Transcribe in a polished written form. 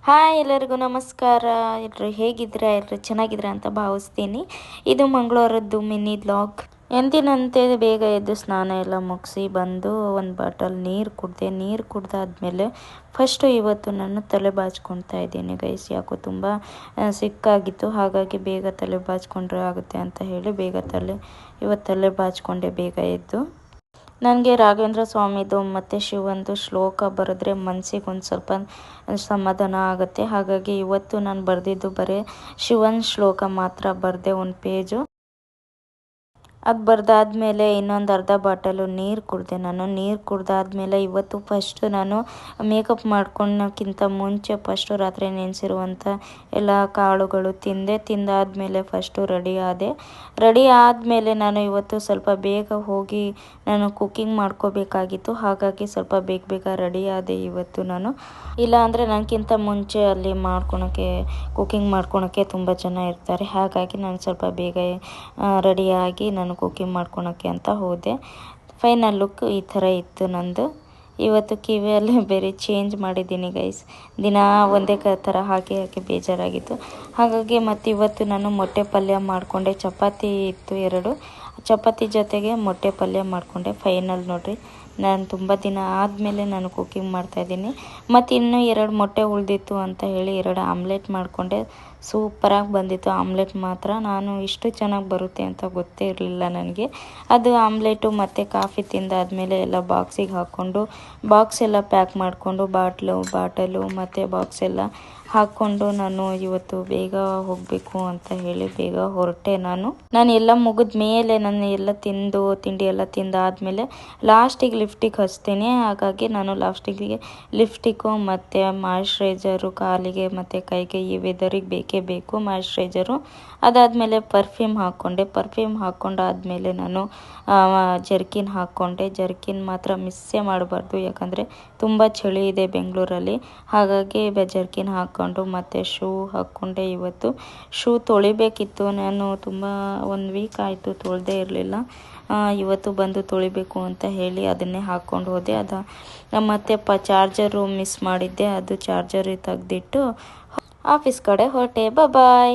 Hi ಎಲ್ಲರಿಗೂ ನಮಸ್ಕಾರ. ಎಲ್ಲರೂ ಹೇಗಿದ್ದೀರಾ? ಎಲ್ಲರೂ ಚೆನ್ನಾಗಿದ್ದೀರಾ ಅಂತ ಭಾವಿಸ್ತೀನಿ. ಇದು ಮಂಗಳವಾರದ್ದು ಮಿನಿ ಬ್ಲಾಗ್. ಎಂದಿನಂತೆ ಬೇಗ ಎದ್ದು ಸ್ನಾನ ಎಲ್ಲ ಮುಗಿಸಿ ಬಂದು ಒಂದು ಬಾಟಲ್ ನೀರು ಕುಡಿದೆ. ನೀರು ಕುಡ್ದಾದ್ಮೇಲೆ ಫಸ್ಟು ಇವತ್ತು ನಾನು ತಲೆ ಬಾಚ್ಕೊಳ್ತಾ ಇದ್ದೀನಿ ಗೈಸ್. ಯಾಕೋ ತುಂಬ ಸಿಕ್ಕಾಗಿತ್ತು, ಹಾಗಾಗಿ ಬೇಗ ತಲೆ ಬಾಚ್ಕೊಂಡ್ರೆ ಆಗುತ್ತೆ ಅಂತ ಹೇಳಿ ಇವತ್ತು ತಲೆ ಬಾಚ್ಕೊಂಡೆ ಬೇಗ ಎದ್ದು. ನನಗೆ ರಾಘವೇಂದ್ರ ಸ್ವಾಮಿದು ಮತ್ತು ಶಿವಂದು ಶ್ಲೋಕ ಬರೆದ್ರೆ ಮನಸ್ಸಿಗೆ ಒಂದು ಸ್ವಲ್ಪ ಸಮಾಧಾನ ಆಗುತ್ತೆ. ಹಾಗಾಗಿ ಇವತ್ತು ನಾನು ಬರೆದಿದ್ದು ಬರೀ ಶಿವನ ಶ್ಲೋಕ ಮಾತ್ರ ಬರೆದೆ, ಒಂದು ಪೇಜು. ಅದು ಬರೆದಾದ್ಮೇಲೆ ಇನ್ನೊಂದು ಅರ್ಧ ಬಾಟಲು ನೀರು ಕುಡಿದೆ. ನೀರು ಕುಡ್ದಾದ್ಮೇಲೆ ಇವತ್ತು ಫಸ್ಟು ನಾನು ಮೇಕಪ್ ಮಾಡ್ಕೊಳಕ್ಕಿಂತ ಮುಂಚೆ ಫಸ್ಟು ರಾತ್ರಿ ನೆನೆಸಿರುವಂಥ ಎಲ್ಲ ಕಾಳುಗಳು ತಿಂದಾದ್ಮೇಲೆ ಫಸ್ಟು ರೆಡಿ ಆದಮೇಲೆ ನಾನು ಇವತ್ತು ಸ್ವಲ್ಪ ಬೇಗ ಹೋಗಿ ನಾನು ಕುಕ್ಕಿಂಗ್ ಮಾಡ್ಕೋಬೇಕಾಗಿತ್ತು. ಹಾಗಾಗಿ ಸ್ವಲ್ಪ ಬೇಗ ರೆಡಿ ಆದೆ ಇವತ್ತು ನಾನು. ಇಲ್ಲ ಅಂದರೆ ನನಗಿಂತ ಮುಂಚೆ ಅಲ್ಲಿ ಕುಕ್ಕಿಂಗ್ ಮಾಡ್ಕೊಳಕ್ಕೆ ತುಂಬ ಜನ ಇರ್ತಾರೆ. ಹಾಗಾಗಿ ನಾನು ಸ್ವಲ್ಪ ಬೇಗ ರೆಡಿಯಾಗಿ ನಾನು ಕುಕ್ಕಿಂಗ್ ಮಾಡ್ಕೊಳಕ್ಕೆ ಅಂತ ಹೋದೆ. ಫೈನಲ್ ಲುಕ್ ಈ ಥರ ಇತ್ತು ನಂದು. ಇವತ್ತು ಕಿವಿಯಲ್ಲೇ ಬೇರೆ ಚೇಂಜ್ ಮಾಡಿದ್ದೀನಿ ಗೈಸ್. ದಿನ ಒಂದೇ ಥರ ಹಾಕಿ ಬೇಜಾರಾಗಿತ್ತು. ಹಾಗಾಗಿ ಮತ್ತು ಇವತ್ತು ನಾನು ಮೊಟ್ಟೆ ಪಲ್ಯ ಮಾಡಿಕೊಂಡೆ. ಚಪಾತಿ ಇತ್ತು 2, ಚಪಾತಿ ಜೊತೆಗೆ ಮೊಟ್ಟೆ ಪಲ್ಯ ಮಾಡಿಕೊಂಡೆ. ಫೈನಲ್ ನೋಡಿರಿ, ನಾನು ತುಂಬ ದಿನ ಆದಮೇಲೆ ನಾನು ಕುಕ್ಕಿಂಗ್ ಮಾಡ್ತಾಯಿದ್ದೀನಿ. ಮತ್ತು ಇನ್ನೂ 2 ಮೊಟ್ಟೆ ಉಳಿದಿತ್ತು ಅಂತ ಹೇಳಿ 2 ಆಮ್ಲೆಟ್ ಮಾಡಿಕೊಂಡೆ. ಸೂಪರಾಗಿ ಬಂದಿತ್ತು ಆಮ್ಲೆಟ್ ಮಾತ್ರ. ನಾನು ಇಷ್ಟು ಚೆನ್ನಾಗಿ ಬರುತ್ತೆ ಅಂತ ಗೊತ್ತೇ ಇರಲಿಲ್ಲ ನನಗೆ. ಅದು ಆಮ್ಲೆಟು ಮತ್ತು ಕಾಫಿ ತಿಂದಾದ್ಮೇಲೆ ಎಲ್ಲ ಬಾಕ್ಸಿಗೆ ಹಾಕ್ಕೊಂಡು ಬಾಕ್ಸ್ ಎಲ್ಲ ಪ್ಯಾಕ್ ಮಾಡಿಕೊಂಡು ಬಾಟಲು ಮತ್ತು ಬಾಕ್ಸ್ ಎಲ್ಲ ಹಾಕ್ಕೊಂಡು ನಾನು ಇವತ್ತು ಬೇಗ ಹೋಗಬೇಕು ಅಂತ ಹೇಳಿ ಬೇಗ ಹೊರಟೆ. ನಾನು ಎಲ್ಲ ಮುಗಿದ ಮೇಲೆ ನಾನು ಎಲ್ಲ ತಿಂಡಿ ಎಲ್ಲ ತಿಂದಾದ್ಮೇಲೆ ಲಾಸ್ಟಿಗೆ ಲಿಫ್ಟಿಗೆ ಹಚ್ತೀನಿ. ಹಾಗಾಗಿ ನಾನು ಲಾಸ್ಟಿಗೆ ಲಿಫ್ಟಿಕ್ಕು ಮತ್ತು ಮಾಯ್ಶ್ಚರೈಸರು ಕಾಲಿಗೆ ಮತ್ತು ಕೈಗೆ ಈ ವೆದರಿಗೆ ಬೇಕೇ ಬೇಕು ಮಾಯ್ಶ್ಚರೈಸರು. ಅದಾದಮೇಲೆ ಪರ್ಫ್ಯೂಮ್ ಹಾಕ್ಕೊಂಡಾದ್ಮೇಲೆ ನಾನು ಜರ್ಕಿನ್ ಹಾಕ್ಕೊಂಡೆ. ಜರ್ಕಿನ್ ಮಾತ್ರ ಮಿಸ್ಸೇ ಮಾಡಬಾರ್ದು, ಯಾಕಂದರೆ ತುಂಬ ಚಳಿ ಇದೆ ಬೆಂಗಳೂರಲ್ಲಿ. ಹಾಗಾಗಿ ಜರ್ಕಿನ್ ಹಾಕ್ಕೊಂಡು ಮತ್ತು ಶೂ ಹಾಕ್ಕೊಂಡೆ. ಇವತ್ತು ಶೂ ತೊಳಿಬೇಕಿತ್ತು, ನಾನು ತುಂಬ 1 ವೀಕ್ ಆಯಿತು ತೊಳೆದೇ ಇರಲಿಲ್ಲ. ಇವತ್ತು ಬಂದು ತೊಳಿಬೇಕು ಅಂತ ಹೇಳಿ ಅದನ್ನೇ ಹಾಕ್ಕೊಂಡು ಹೋದೆ. ಮತ್ತು ಚಾರ್ಜರು ಮಿಸ್ ಮಾಡಿದ್ದೆ, ಅದು ಚಾರ್ಜರ್ ತೆಗೆದಿಟ್ಟು ಆಫೀಸ್ ಕಡೆ ಹೊರಟೆ. ಬಾಯ್.